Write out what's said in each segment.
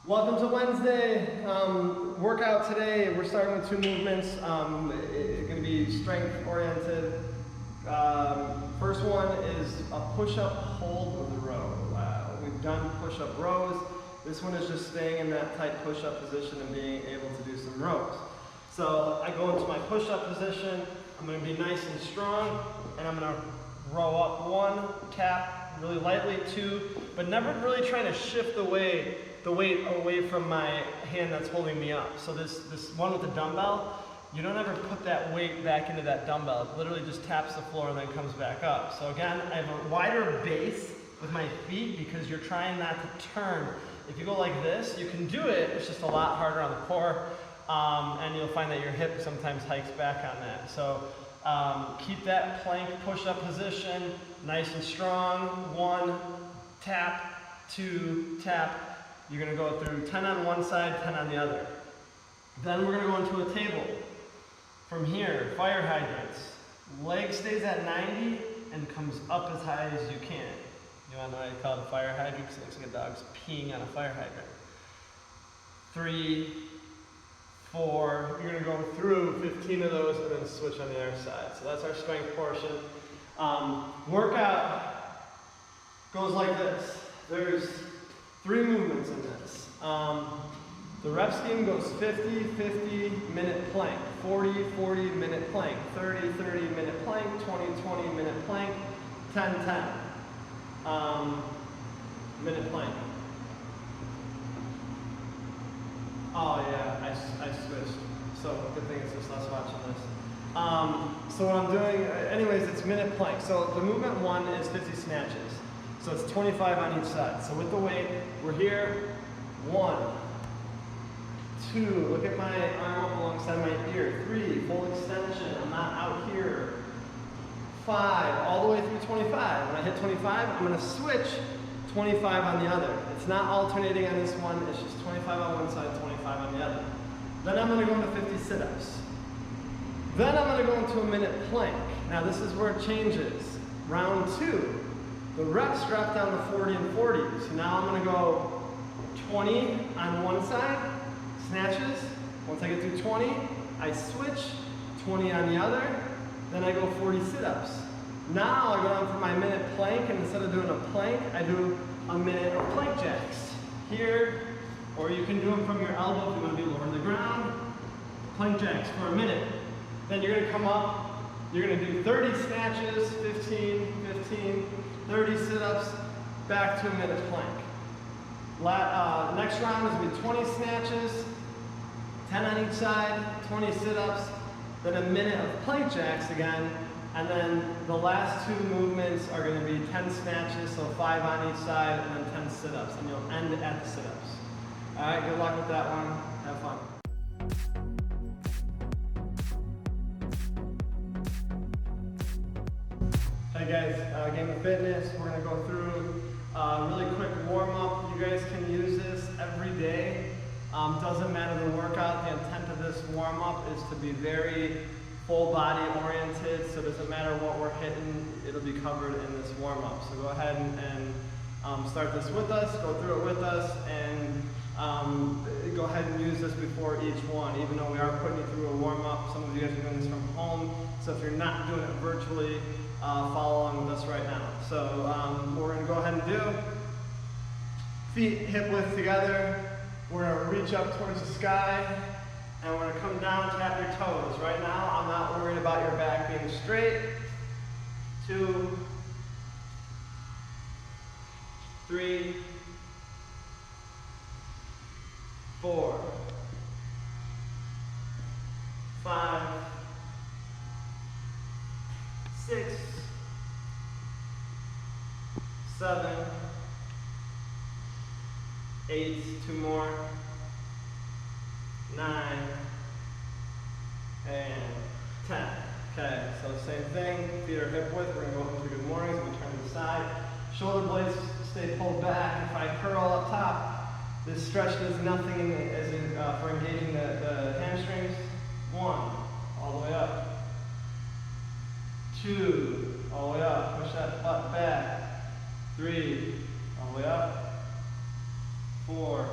Welcome to Wednesday. Workout today. We're starting with two movements. It's going to be strength oriented. First one is a push-up hold with a row. We've done push-up rows. This one is just staying in that tight push-up position and being able to do some rows. So I go into my push-up position. I'm going to be nice and strong, and I'm going to row up one, tap really lightly, two, but never really trying to shift the weight away from my hand that's holding me up. So this one with the dumbbell, you don't ever put that weight back into that dumbbell. It literally just taps the floor and then comes back up. So again, I have a wider base with my feet because you're trying not to turn. If you go like this, you can do it, it's just a lot harder on the core, and you'll find that your hip sometimes hikes back on that. So keep that plank push-up position nice and strong. One, tap, two, tap. You're going to go through 10 on one side, 10 on the other. Then we're going to go into a table. From here, fire hydrants. Leg stays at 90 and comes up as high as you can. You want to know why I call it a fire hydrant? Because it looks like a dog's peeing on a fire hydrant. 3, 4, you're going to go through 15 of those and then switch on the other side. So that's our strength portion. Workout goes like this. There's 3 movements in this. The rep scheme goes 50, 50 minute plank, 40, 40 minute plank, 30, 30 minute plank, 20, 20 minute plank, 10, 10 minute plank. Oh yeah, I switched. So good thing it's just us watching this. So what I'm doing, anyways, it's minute plank. So the movement 1 is 50 snatches. So it's 25 on each side. So with the weight, we're here. 1, 2, look at my arm up alongside my ear. 3, full extension, I'm not out here. 5, all the way through 25. When I hit 25, I'm gonna switch 25 on the other. It's not alternating on this one, it's just 25 on one side, 25 on the other. Then I'm gonna go into 50 sit-ups. Then I'm gonna go into a minute plank. Now this is where it changes. Round 2. The reps drop down to 40 and 40. So now I'm gonna go 20 on one side, snatches. Once I get through 20, I switch 20 on the other, then I go 40 sit-ups. Now I go down for my minute plank, and instead of doing a plank, I do a minute of plank jacks. Here, or you can do them from your elbow if you wanna be lower on the ground. Plank jacks for a minute. Then you're gonna come up, you're gonna do 30 snatches, 15, 15, 30 sit-ups, back to a minute plank. Next round is going to be 20 snatches, 10 on each side, 20 sit-ups, then a minute of plank jacks again, and then the last 2 movements are going to be 10 snatches, so 5 on each side, and then 10 sit-ups, and you'll end at the sit-ups. All right, good luck with that one. Have fun. Hey guys, Game of Fitness, we're going to go through a really quick warm-up. You guys can use this every day. Doesn't matter the workout, the intent of this warm-up is to be very full body oriented, so it doesn't matter what we're hitting, it'll be covered in this warm-up. So go ahead and start this with us, go through it with us, and go ahead and use this before each one, even though we are putting you through a warm-up. Some of you guys are doing this from home, so if you're not doing it virtually, follow along with us right now. So what we're going to go ahead and do, feet hip width together, we're going to reach up towards the sky, and we're going to come down, tap your toes. Right now, I'm not worried about your back being straight. 2, 3, 4, 5, 6, 7, 8, 2 more, 9, and 10. Okay, so same thing, feet are hip width, we're going to go into good mornings, I'm going to turn to the side. Shoulder blades stay pulled back. If I curl up top, this stretch does nothing for engaging the hamstrings. 1, all the way up. 2, all the way up, push that butt back. 3, all the way up. 4,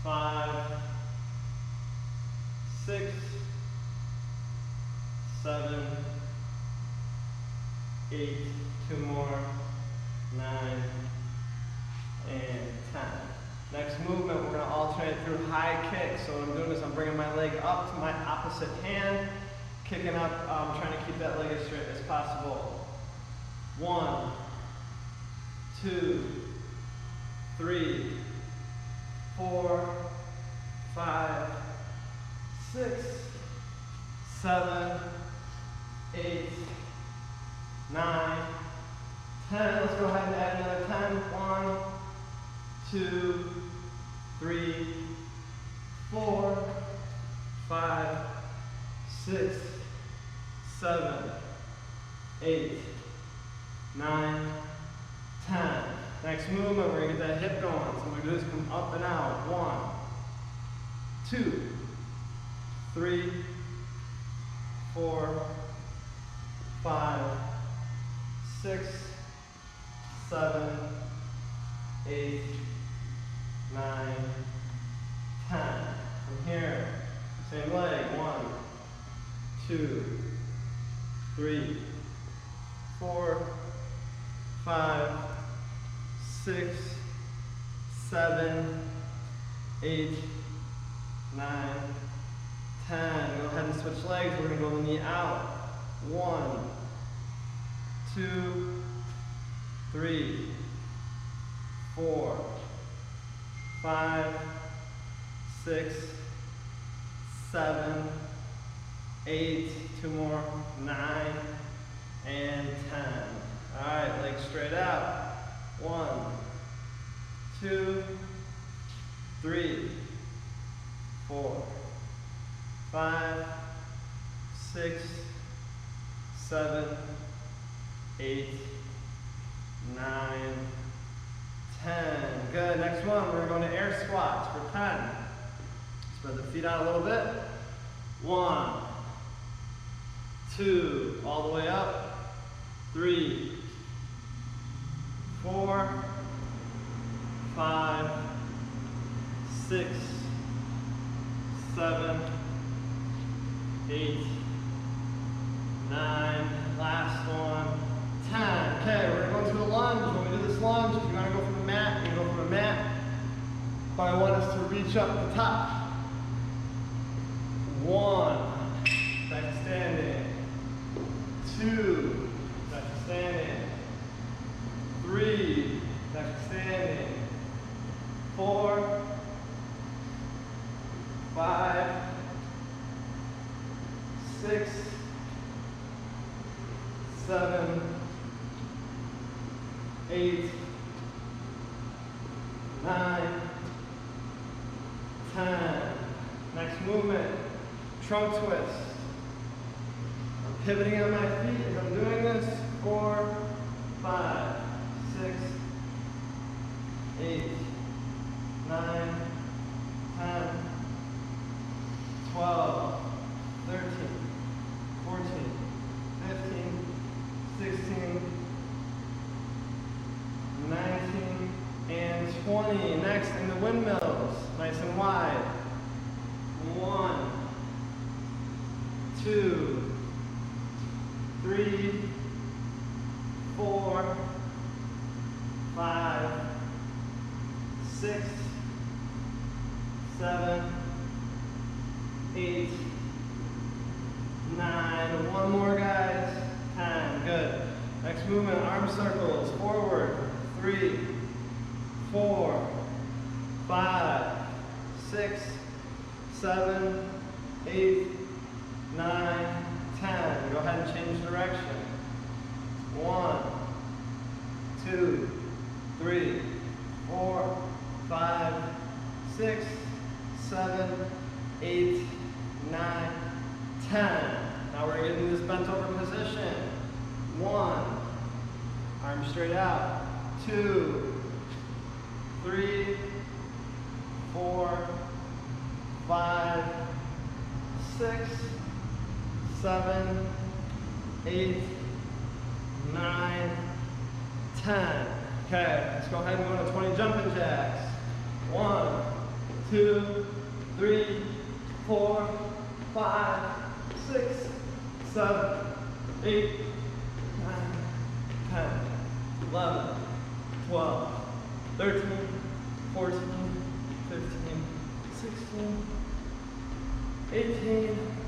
5, 6, 7, 8, 2 more, 9, and 10. Next movement, we're going to alternate through high kicks. So what I'm doing is I'm bringing my leg up to my opposite hand, kicking up, trying to keep that leg as straight as possible. 1, 2, 3, 4, 5, 6, 7, 8, 9, 10. Let's go ahead and add another 10. 1, 2, 3, 4, 5, 6, 7, 8, 9, 10. Next movement, we're going to get that hip going. So we're going to do is come up and out. 1, 2, 3, 4, 5, 6, 7, 8, 9, 10. From here, same leg. 1, 2, 3, 4, 5, 6, 7, 8, 9, 10. Go ahead and switch legs. We're going to go the knee out. 1, 2, 3, 4, 5, 6, 7, 8, 2 more, 9, and 10. All right, legs straight out. 1, 2, 3, 4, 5, 6, 7, 8, 9, 10. Good. Next one, we're going to air squats for 10. Spread the feet out a little bit. 1, 2, all the way up. 3, 4, 5, 6, 7, 8, 9, last one, 10. Okay, we're going to go to a lunge. When we do this lunge, if you want to go from the mat, you can go from the mat. But I want us to reach up the top. 1, back to standing. 2, back to standing. 3, back to standing. 4, 5, 6, 7, 8, 9, 10. Next movement, trunk twist. I'm pivoting on my feet as I'm doing this. 4, 5, 6, 8, 9, 10, 12, 13, 14, 15, 16, 19, and 20. Next, in the windmills, nice and wide. 1, 2, 3, 4, 5, 6, 7, 8, 9. One more, guys. 10. Good. Next movement, arm circles. Forward. 3, 4, 5, 6, 7, 8, 9, 10. Go ahead and change direction. 1, 2, 3, 4, 5, 6, 7, 8, 9, 10. Now we're getting this bent over position. 1, arms straight out. 2, 3, 4, 5, 6, 7, 8, 9, 10. Okay, let's go ahead and go to 20 jumping jacks. 1, 2, 3, 4, 5, 6, 7, 8, 9, 10, 11, 12, 13, 14, 15, 16, 18,